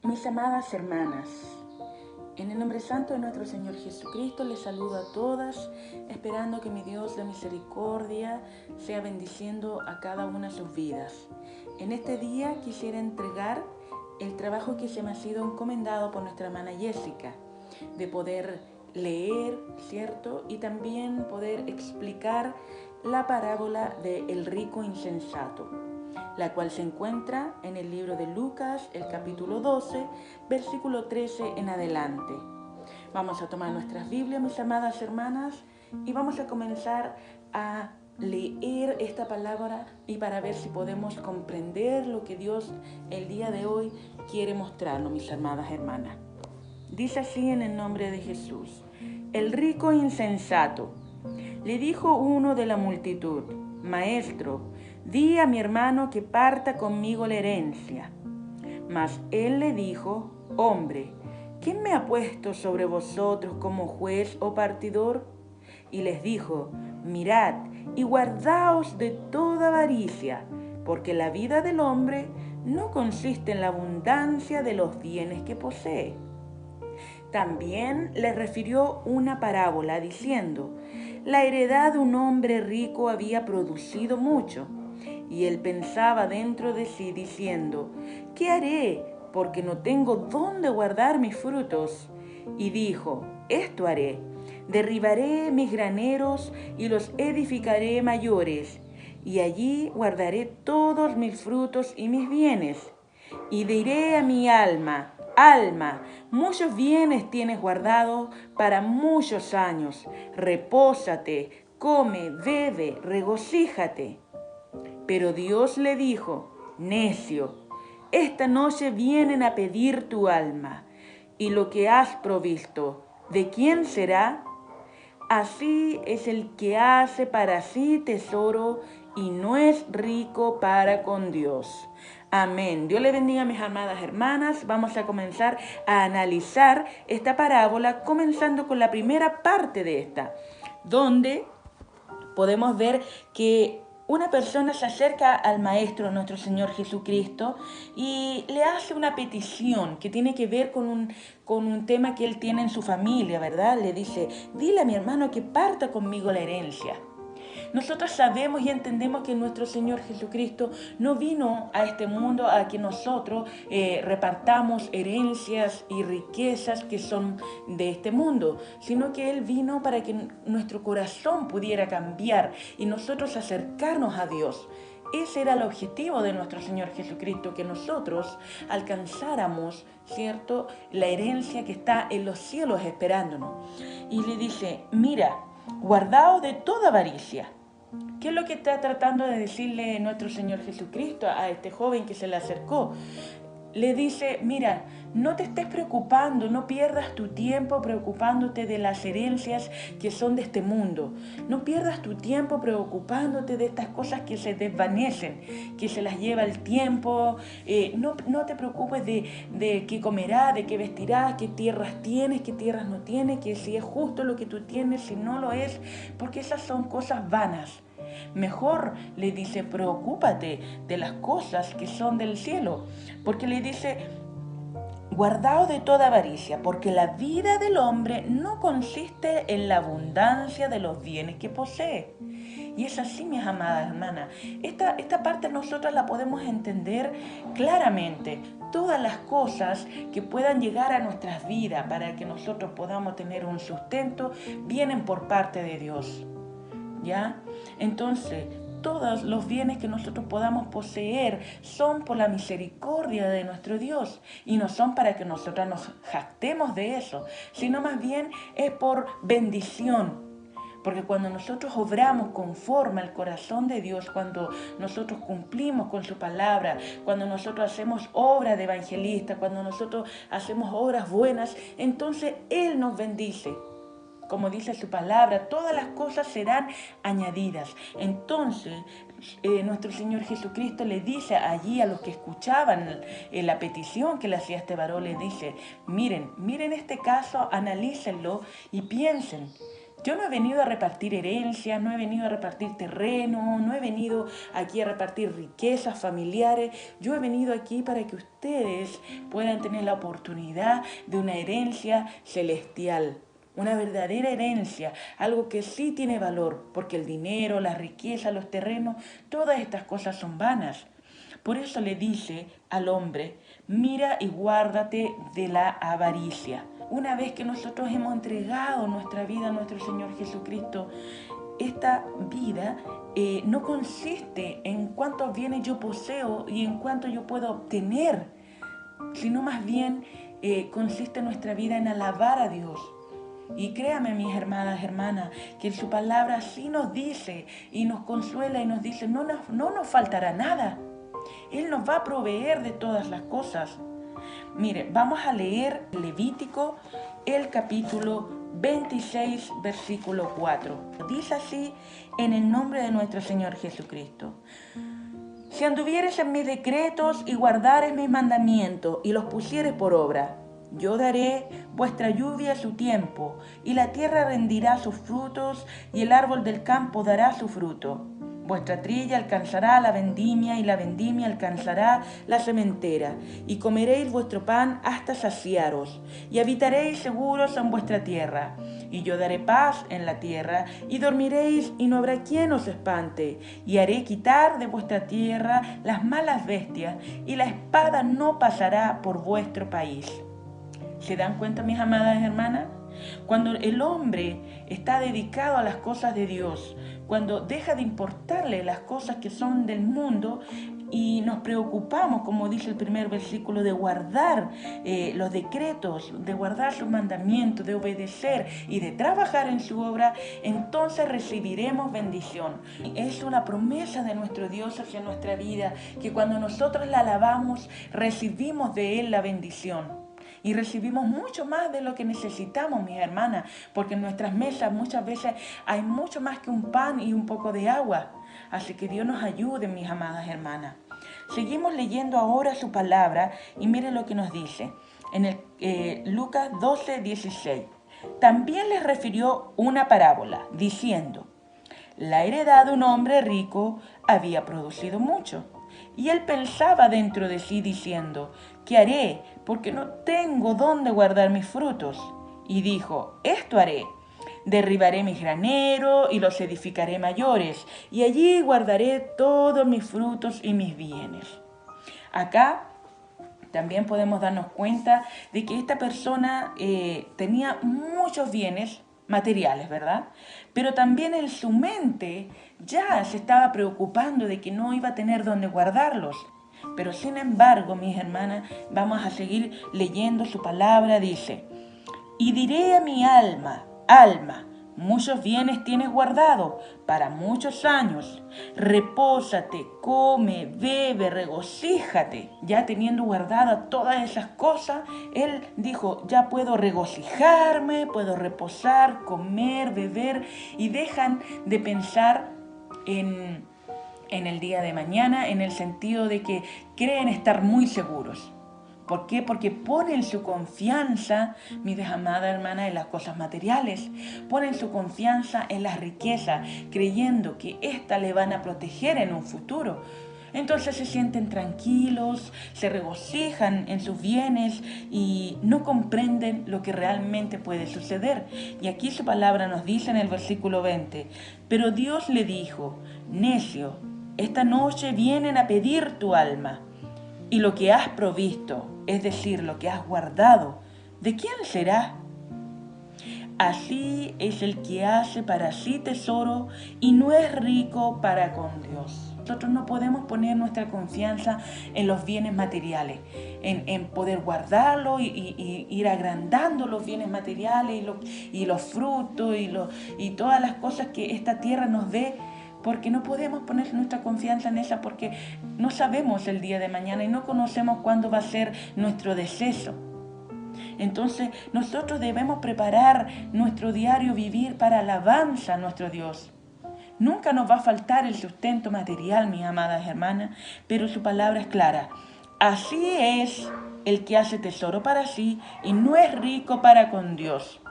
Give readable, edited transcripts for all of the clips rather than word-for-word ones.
Mis amadas hermanas, en el nombre santo de nuestro Señor Jesucristo les saludo a todas, esperando que mi Dios de misericordia sea bendiciendo a cada una de sus vidas. En este día quisiera entregar el trabajo que se me ha sido encomendado por nuestra hermana Jessica, de poder leer, ¿cierto? Y también poder explicar la parábola del rico insensato, la cual se encuentra en el libro de Lucas, el capítulo 12, versículo 13 en adelante. Vamos a tomar nuestras Biblias, mis amadas hermanas, y vamos a comenzar a leer esta palabra y para ver si podemos comprender lo que Dios el día de hoy quiere mostrarnos, mis amadas hermanas. Dice así en el nombre de Jesús: el rico insensato. Le dijo uno de la multitud: Maestro, di a mi hermano que parta conmigo la herencia. Mas él le dijo: Hombre, ¿quién me ha puesto sobre vosotros como juez o partidor? Y les dijo: Mirad y guardaos de toda avaricia, porque la vida del hombre no consiste en la abundancia de los bienes que posee. También le refirió una parábola diciendo: la heredad de un hombre rico había producido mucho, y él pensaba dentro de sí diciendo: ¿qué haré? Porque no tengo dónde guardar mis frutos. Y dijo: esto haré: derribaré mis graneros y los edificaré mayores, y allí guardaré todos mis frutos y mis bienes. Y diré a mi alma: alma, muchos bienes tienes guardados para muchos años. Repósate, come, bebe, regocíjate. Pero Dios le dijo: necio, esta noche vienen a pedir tu alma, y lo que has provisto, ¿de quién será? Así es el que hace para sí tesoro y no es rico para con Dios. Amén. Dios le bendiga, mis amadas hermanas. Vamos a comenzar a analizar esta parábola, comenzando con la primera parte de esta, donde podemos ver que una persona se acerca al Maestro, nuestro Señor Jesucristo, y le hace una petición que tiene que ver con un tema que él tiene en su familia, ¿verdad? Le dice: dile a mi hermano que parta conmigo la herencia. Nosotros sabemos y entendemos que nuestro Señor Jesucristo no vino a este mundo a que nosotros repartamos herencias y riquezas que son de este mundo, sino que Él vino para que nuestro corazón pudiera cambiar y nosotros acercarnos a Dios. Ese era el objetivo de nuestro Señor Jesucristo, que nosotros alcanzáramos, ¿cierto?, la herencia que está en los cielos esperándonos. Y le dice: mira, guardaos de toda avaricia. ¿Qué es lo que está tratando de decirle nuestro Señor Jesucristo a este joven que se le acercó? Le dice: mira, no te estés preocupando, no pierdas tu tiempo preocupándote de las herencias que son de este mundo. No pierdas tu tiempo preocupándote de estas cosas que se desvanecen, que se las lleva el tiempo. No te preocupes de qué comerás, de qué vestirás, qué tierras tienes, qué tierras no tienes, que si es justo lo que tú tienes, si no lo es, porque esas son cosas vanas. Mejor, le dice, preocúpate de las cosas que son del cielo, porque le dice: guardaos de toda avaricia, porque la vida del hombre no consiste en la abundancia de los bienes que posee. Y es así, mis amadas hermanas. Esta parte nosotros la podemos entender claramente. Todas las cosas que puedan llegar a nuestras vidas para que nosotros podamos tener un sustento vienen por parte de Dios, ¿ya? Entonces, todos los bienes que nosotros podamos poseer son por la misericordia de nuestro Dios y no son para que nosotros nos jactemos de eso, sino más bien es por bendición. Porque cuando nosotros obramos conforme al corazón de Dios, cuando nosotros cumplimos con su palabra, cuando nosotros hacemos obra de evangelista, cuando nosotros hacemos obras buenas, entonces Él nos bendice. Como dice su palabra, todas las cosas serán añadidas. Entonces, nuestro Señor Jesucristo le dice allí a los que escuchaban la petición que le hacía este varón, le dice: miren este caso, analícenlo y piensen. Yo no he venido a repartir herencias, no he venido a repartir terreno, no he venido aquí a repartir riquezas familiares. Yo he venido aquí para que ustedes puedan tener la oportunidad de una herencia celestial. Una verdadera herencia, algo que sí tiene valor, porque el dinero, la riqueza, los terrenos, todas estas cosas son vanas. Por eso le dice al hombre, mira y guárdate de la avaricia. Una vez que nosotros hemos entregado nuestra vida a nuestro Señor Jesucristo, esta vida no consiste en cuántos bienes yo poseo y en cuánto yo puedo obtener, sino más bien consiste nuestra vida en alabar a Dios. Y créame, mis hermanas, que en su palabra así nos dice y nos consuela y nos dice, no nos faltará nada. Él nos va a proveer de todas las cosas. Mire, vamos a leer Levítico, el capítulo 26, versículo 4. Dice así, en el nombre de nuestro Señor Jesucristo. Si anduvieres en mis decretos y guardares mis mandamientos y los pusieres por obra, yo daré vuestra lluvia a su tiempo, y la tierra rendirá sus frutos, y el árbol del campo dará su fruto. Vuestra trilla alcanzará la vendimia, y la vendimia alcanzará la sementera, y comeréis vuestro pan hasta saciaros, y habitaréis seguros en vuestra tierra. Y yo daré paz en la tierra, y dormiréis, y no habrá quien os espante. Y haré quitar de vuestra tierra las malas bestias, y la espada no pasará por vuestro país. ¿Se dan cuenta, mis amadas hermanas? Cuando el hombre está dedicado a las cosas de Dios, cuando deja de importarle las cosas que son del mundo y nos preocupamos, como dice el primer versículo, de guardar los decretos, de guardar sus mandamientos, de obedecer y de trabajar en su obra, entonces recibiremos bendición. Es una promesa de nuestro Dios hacia nuestra vida, que cuando nosotros la alabamos, recibimos de Él la bendición. Y recibimos mucho más de lo que necesitamos, mis hermanas, porque en nuestras mesas muchas veces hay mucho más que un pan y un poco de agua. Así que Dios nos ayude, mis amadas hermanas. Seguimos leyendo ahora su palabra y miren lo que nos dice en Lucas 12, 16. También les refirió una parábola, diciendo, la heredad de un hombre rico había producido mucho. Y él pensaba dentro de sí diciendo, ¿qué haré? Porque no tengo dónde guardar mis frutos. Y dijo, esto haré, derribaré mis graneros y los edificaré mayores, y allí guardaré todos mis frutos y mis bienes. Acá también podemos darnos cuenta de que esta persona tenía muchos bienes materiales, ¿verdad? Pero también en su mente ya se estaba preocupando de que no iba a tener dónde guardarlos. Pero sin embargo, mis hermanas, vamos a seguir leyendo su palabra, dice, y diré a mi alma, alma, muchos bienes tienes guardado para muchos años. Repósate, come, bebe, regocíjate. Ya teniendo guardadas todas esas cosas, él dijo, ya puedo regocijarme, puedo reposar, comer, beber, y dejan de pensar en el día de mañana, en el sentido de que creen estar muy seguros. ¿Por qué? Porque ponen su confianza, mis amadas hermanas, en las cosas materiales. Ponen su confianza en las riquezas, creyendo que éstas le van a proteger en un futuro. Entonces se sienten tranquilos, se regocijan en sus bienes y no comprenden lo que realmente puede suceder. Y aquí su palabra nos dice en el versículo 20, pero Dios le dijo, necio, esta noche vienen a pedir tu alma. Y lo que has provisto, es decir, lo que has guardado, ¿de quién será? Así es el que hace para sí tesoro y no es rico para con Dios. Nosotros no podemos poner nuestra confianza en los bienes materiales, en poder guardarlo y ir agrandando los bienes materiales y los frutos y todas las cosas que esta tierra nos dé. Porque no podemos poner nuestra confianza en esa, porque no sabemos el día de mañana y no conocemos cuándo va a ser nuestro deceso. Entonces nosotros debemos preparar nuestro diario vivir para alabanza a nuestro Dios. Nunca nos va a faltar el sustento material, mis amadas hermanas, pero su palabra es clara. Así es el que hace tesoro para sí y no es rico para con Dios.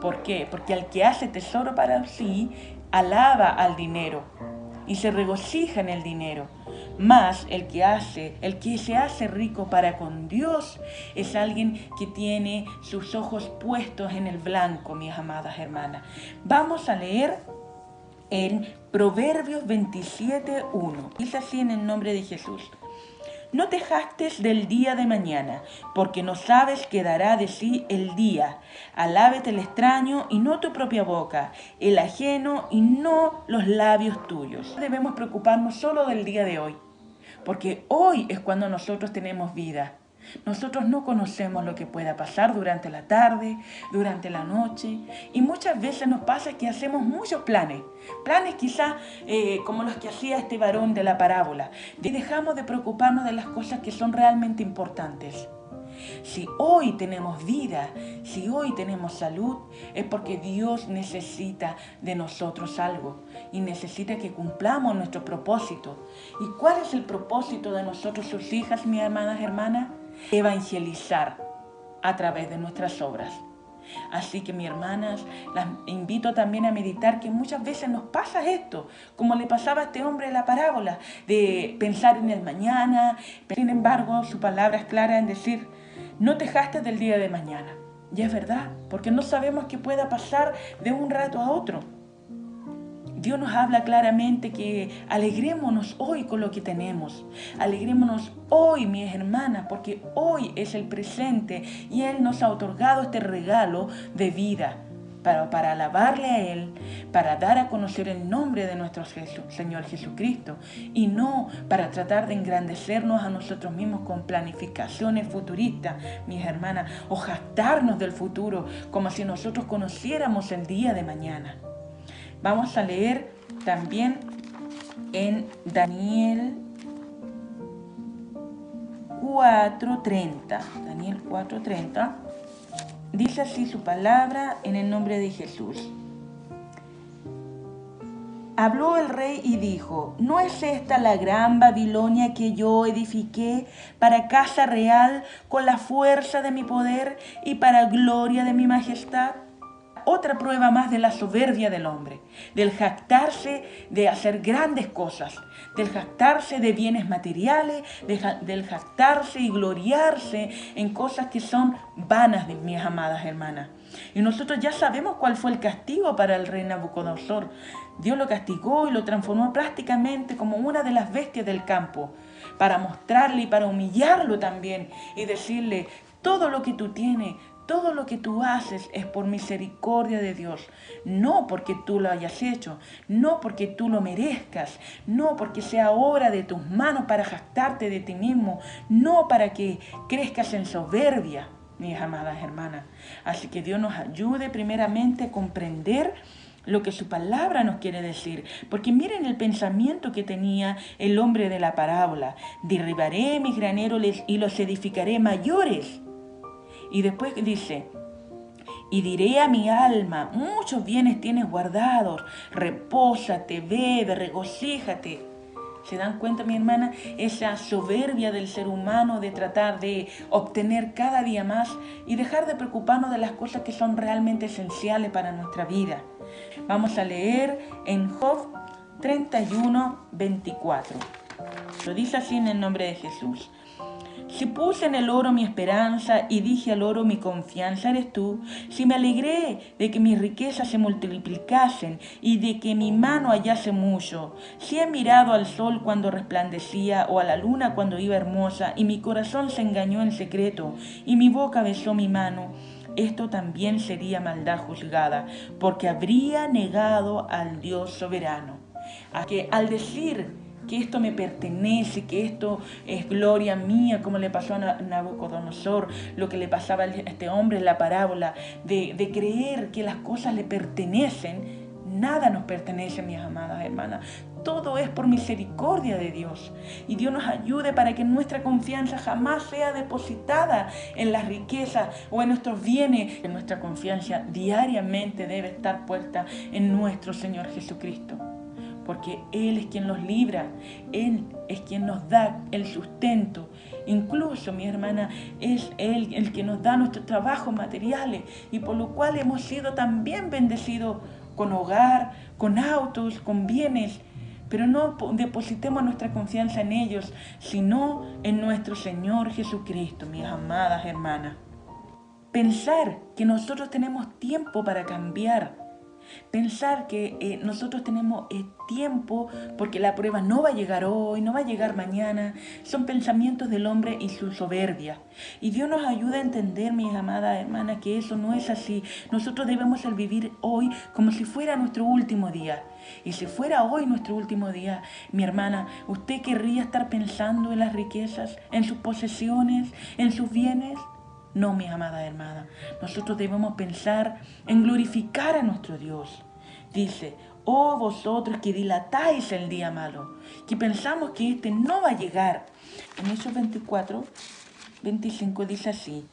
¿Por qué? Porque el que hace tesoro para sí, alaba al dinero y se regocija en el dinero. Mas el que se hace rico para con Dios es alguien que tiene sus ojos puestos en el blanco, mis amadas hermanas. Vamos a leer en Proverbios 27:1. Dice así en el nombre de Jesús: no te jactes del día de mañana, porque no sabes qué dará de sí el día. Alábete el extraño y no tu propia boca, el ajeno y no los labios tuyos. Debemos preocuparnos solo del día de hoy, porque hoy es cuando nosotros tenemos vida. Nosotros no conocemos lo que pueda pasar durante la tarde, durante la noche, y muchas veces nos pasa que hacemos muchos planes quizás como los que hacía este varón de la parábola, y dejamos de preocuparnos de las cosas que son realmente importantes. Si hoy tenemos vida, si hoy tenemos salud, es porque Dios necesita de nosotros algo y necesita que cumplamos nuestro propósito. ¿Y cuál es el propósito de nosotros, sus hijas, mis hermanas, hermanas? Evangelizar a través de nuestras obras. Así que, mis hermanas, las invito también a meditar que muchas veces nos pasa esto, como le pasaba a este hombre en la parábola, de pensar en el mañana. Sin embargo, su palabra es clara en decir: no te jactes del día de mañana. Y es verdad, porque no sabemos qué pueda pasar de un rato a otro. Dios nos habla claramente que alegrémonos hoy con lo que tenemos. Alegrémonos hoy, mis hermanas, porque hoy es el presente y Él nos ha otorgado este regalo de vida para alabarle a Él, para dar a conocer el nombre de nuestro Señor Jesucristo, y no para tratar de engrandecernos a nosotros mismos con planificaciones futuristas, mis hermanas, o jactarnos del futuro como si nosotros conociéramos el día de mañana. Vamos a leer también en Daniel 4:30. Daniel 4:30. Dice así su palabra en el nombre de Jesús. Habló el rey y dijo: ¿no es esta la gran Babilonia que yo edifiqué para casa real con la fuerza de mi poder y para gloria de mi majestad? Otra prueba más de la soberbia del hombre, del jactarse de hacer grandes cosas, del jactarse de bienes materiales, del jactarse y gloriarse en cosas que son vanas, mis amadas hermanas. Y nosotros ya sabemos cuál fue el castigo para el rey Nabucodonosor. Dios lo castigó y lo transformó prácticamente como una de las bestias del campo, para mostrarle y para humillarlo también y decirle: todo lo que tú tienes, todo lo que tú haces es por misericordia de Dios, no porque tú lo hayas hecho, no porque tú lo merezcas, no porque sea obra de tus manos para jactarte de ti mismo, no para que crezcas en soberbia, mis amadas hermanas. Así que Dios nos ayude primeramente a comprender lo que su palabra nos quiere decir. Porque miren el pensamiento que tenía el hombre de la parábola: derribaré mis graneros y los edificaré mayores. Y después dice: y diré a mi alma: muchos bienes tienes guardados, repósate, bebe, regocíjate. ¿Se dan cuenta, mi hermana? Esa soberbia del ser humano de tratar de obtener cada día más y dejar de preocuparnos de las cosas que son realmente esenciales para nuestra vida. Vamos a leer en Job 31:24. Lo dice así en el nombre de Jesús: si puse en el oro mi esperanza y dije al oro: mi confianza eres tú, si me alegré de que mis riquezas se multiplicasen y de que mi mano hallase mucho, si he mirado al sol cuando resplandecía o a la luna cuando iba hermosa, y mi corazón se engañó en secreto y mi boca besó mi mano, esto también sería maldad juzgada, porque habría negado al Dios soberano. Que al decir que esto me pertenece, que esto es gloria mía, como le pasó a Nabucodonosor, lo que le pasaba a este hombre en la parábola, de creer que las cosas le pertenecen. Nada nos pertenece, mis amadas hermanas. Todo es por misericordia de Dios. Y Dios nos ayude para que nuestra confianza jamás sea depositada en las riquezas o en nuestros bienes. Que nuestra confianza diariamente debe estar puesta en nuestro Señor Jesucristo. porque Él es quien nos libra, Él es quien nos da el sustento. Incluso, mi hermana, es Él el que nos da nuestros trabajos materiales y por lo cual hemos sido también bendecidos con hogar, con autos, con bienes. Pero no depositemos nuestra confianza en ellos, sino en nuestro Señor Jesucristo, mis amadas hermanas. Pensar que nosotros tenemos tiempo para cambiar. Pensar que nosotros tenemos tiempo porque la prueba no va a llegar hoy, no va a llegar mañana, son pensamientos del hombre y su soberbia. Y Dios nos ayuda a entender, mis amadas hermanas, que eso no es así. Nosotros debemos vivir hoy como si fuera nuestro último día. Y si fuera hoy nuestro último día, mi hermana, ¿usted querría estar pensando en las riquezas, en sus posesiones, en sus bienes? No, mis amadas hermanas, nosotros debemos pensar en glorificar a nuestro Dios. Dice, oh vosotros que dilatáis el día malo, que pensamos que este no va a llegar. En Hechos 24, 25 dice así,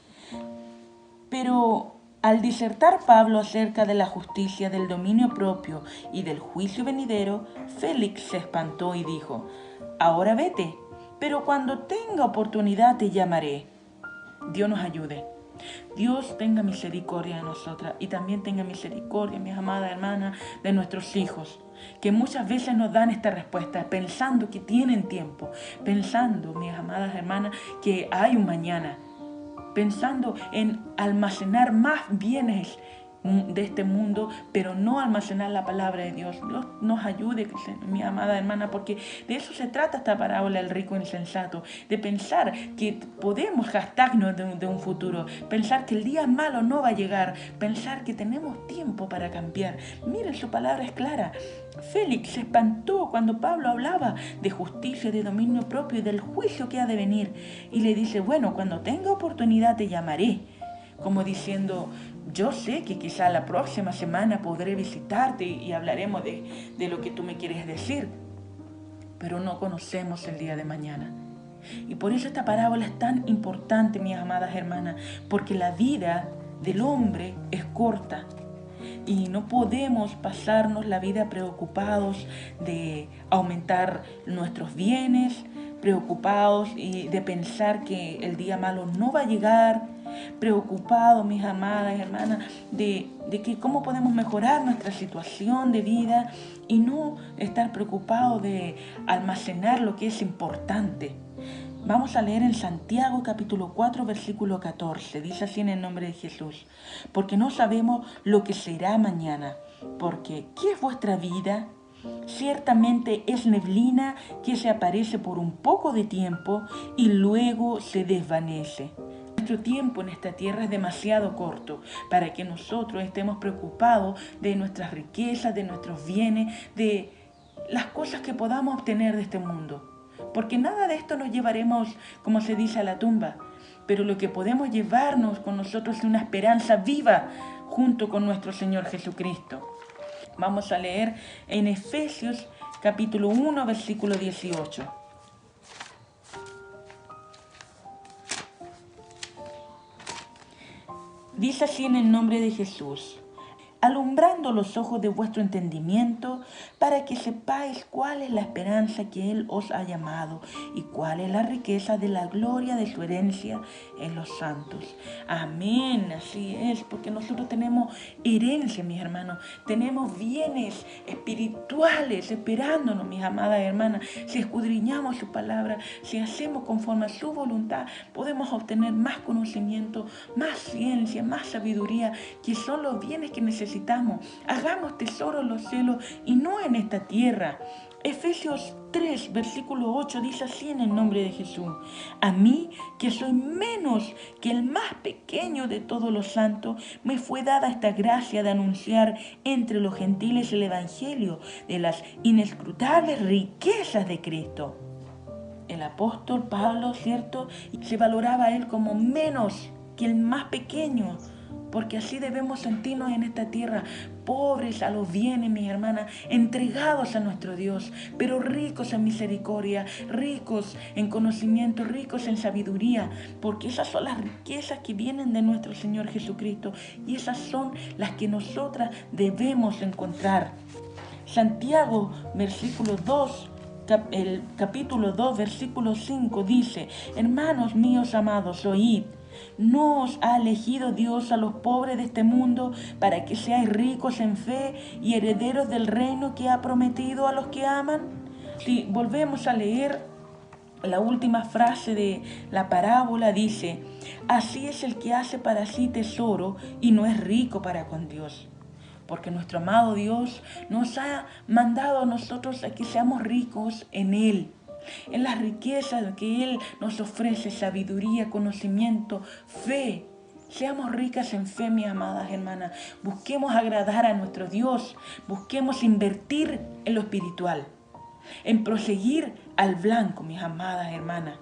pero al disertar Pablo acerca de la justicia, del dominio propio y del juicio venidero, Félix se espantó y dijo, ahora vete, pero cuando tenga oportunidad te llamaré. Dios nos ayude. Dios tenga misericordia de nosotras y también tenga misericordia, mis amadas hermanas, de nuestros hijos, que muchas veces nos dan esta respuesta pensando que tienen tiempo, pensando, mis amadas hermanas, que hay un mañana, pensando en almacenar más bienes de este mundo, pero no almacenar la palabra de Dios. Dios nos ayude, mi amada hermana, porque de eso se trata esta parábola del rico insensato, de pensar que podemos gastarnos de un futuro, pensar que el día malo no va a llegar, pensar que tenemos tiempo para cambiar. Miren, su palabra es clara. Félix se espantó cuando Pablo hablaba de justicia, de dominio propio y del juicio que ha de venir, y le dice, bueno, cuando tenga oportunidad te llamaré, como diciendo, yo sé que quizá la próxima semana podré visitarte y hablaremos de lo que tú me quieres decir, pero no conocemos el día de mañana. Y por eso esta parábola es tan importante, mis amadas hermanas, porque la vida del hombre es corta y no podemos pasarnos la vida preocupados de aumentar nuestros bienes, preocupados y de pensar que el día malo no va a llegar, preocupados, mis amadas hermanas, de que cómo podemos mejorar nuestra situación de vida y no estar preocupados de almacenar lo que es importante. Vamos a leer en Santiago capítulo 4 versículo 14. Dice así en el nombre de Jesús. Porque no sabemos lo que será mañana. Porque ¿qué es vuestra vida? Ciertamente es neblina que se aparece por un poco de tiempo y luego se desvanece. Nuestro tiempo en esta tierra es demasiado corto para que nosotros estemos preocupados de nuestras riquezas, de nuestros bienes, de las cosas que podamos obtener de este mundo. Porque nada de esto nos llevaremos, como se dice, a la tumba. Pero lo que podemos llevarnos con nosotros es una esperanza viva junto con nuestro Señor Jesucristo. Vamos a leer en Efesios capítulo 1, versículo 18. Dice así en el nombre de Jesús. Alumbrando los ojos de vuestro entendimiento, para que sepáis cuál es la esperanza que Él os ha llamado y cuál es la riqueza de la gloria de su herencia en los santos. Amén, así es, porque nosotros tenemos herencia, mis hermanos, tenemos bienes espirituales esperándonos, mis amadas hermanas. Si escudriñamos su palabra, si hacemos conforme a su voluntad, podemos obtener más conocimiento, más ciencia, más sabiduría, que son los bienes que necesitamos. Hagamos tesoro en los cielos y no en esta tierra. Efesios 3, versículo 8 dice así en el nombre de Jesús. A mí, que soy menos que el más pequeño de todos los santos, me fue dada esta gracia de anunciar entre los gentiles el evangelio de las inescrutables riquezas de Cristo. El apóstol Pablo, ¿cierto?, se valoraba a él como menos que el más pequeño, porque así debemos sentirnos en esta tierra, pobres a los bienes, mis hermanas, entregados a nuestro Dios, pero ricos en misericordia, ricos en conocimiento, ricos en sabiduría, porque esas son las riquezas que vienen de nuestro Señor Jesucristo y esas son las que nosotras debemos encontrar. Santiago, el capítulo 2, versículo 5 dice: hermanos míos amados, oíd. ¿No os ha elegido Dios a los pobres de este mundo para que seáis ricos en fe y herederos del reino que ha prometido a los que aman? Si volvemos a leer la última frase de la parábola, dice: así es el que hace para sí tesoro y no es rico para con Dios. Porque nuestro amado Dios nos ha mandado a nosotros a que seamos ricos en Él, en las riquezas que Él nos ofrece: sabiduría, conocimiento, fe. Seamos ricas en fe, mis amadas hermanas. Busquemos agradar a nuestro Dios. Busquemos invertir en lo espiritual, en proseguir al blanco, mis amadas hermanas.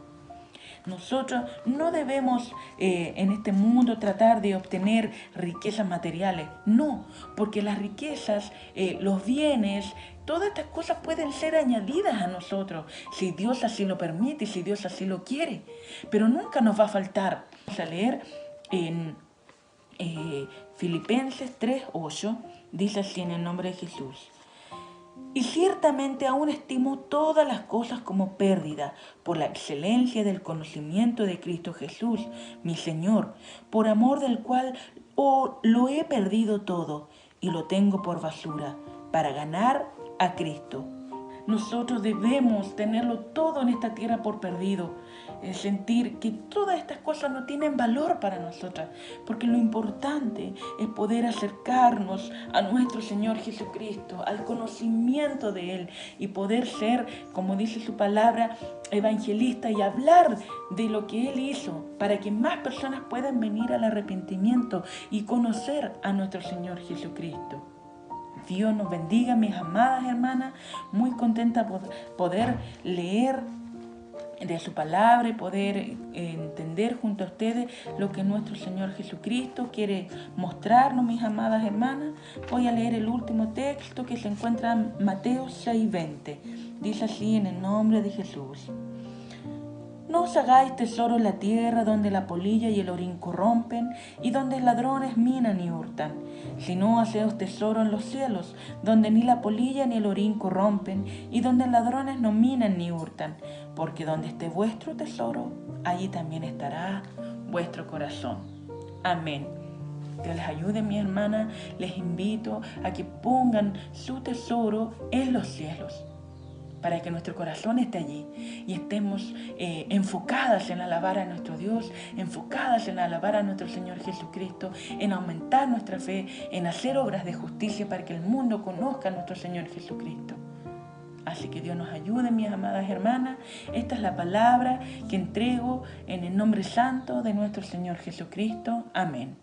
Nosotros no debemos en este mundo tratar de obtener riquezas materiales. No, porque las riquezas, los bienes, todas estas cosas pueden ser añadidas a nosotros, si Dios así lo permite y si Dios así lo quiere. Pero nunca nos va a faltar. Vamos a leer en Filipenses 3:8, dice así en el nombre de Jesús: y ciertamente aún estimo todas las cosas como pérdida por la excelencia del conocimiento de Cristo Jesús, mi Señor, por amor del cual lo he perdido todo y lo tengo por basura, para ganar a Cristo. Nosotros debemos tenerlo todo en esta tierra por perdido, sentir que todas estas cosas no tienen valor para nosotras, porque lo importante es poder acercarnos a nuestro Señor Jesucristo, al conocimiento de Él, y poder ser, como dice su palabra, evangelista, y hablar de lo que Él hizo, para que más personas puedan venir al arrepentimiento y conocer a nuestro Señor Jesucristo. Dios nos bendiga, mis amadas hermanas. Muy contenta por poder leer de su palabra y poder entender junto a ustedes lo que nuestro Señor Jesucristo quiere mostrarnos, mis amadas hermanas. Voy a leer el último texto que se encuentra en Mateo 6:20. Dice así en el nombre de Jesús: no os hagáis tesoro en la tierra, donde la polilla y el orín corrompen, y donde ladrones minan y hurtan, sino haceos tesoro en los cielos, donde ni la polilla ni el orín corrompen, y donde ladrones no minan ni hurtan, porque donde esté vuestro tesoro, allí también estará vuestro corazón. Amén. Dios les ayude, mi hermana. Les invito a que pongan su tesoro en los cielos, para que nuestro corazón esté allí y estemos enfocadas en alabar a nuestro Dios, enfocadas en alabar a nuestro Señor Jesucristo, en aumentar nuestra fe, en hacer obras de justicia para que el mundo conozca a nuestro Señor Jesucristo. Así que Dios nos ayude, mis amadas hermanas. Esta es la palabra que entrego en el nombre santo de nuestro Señor Jesucristo. Amén.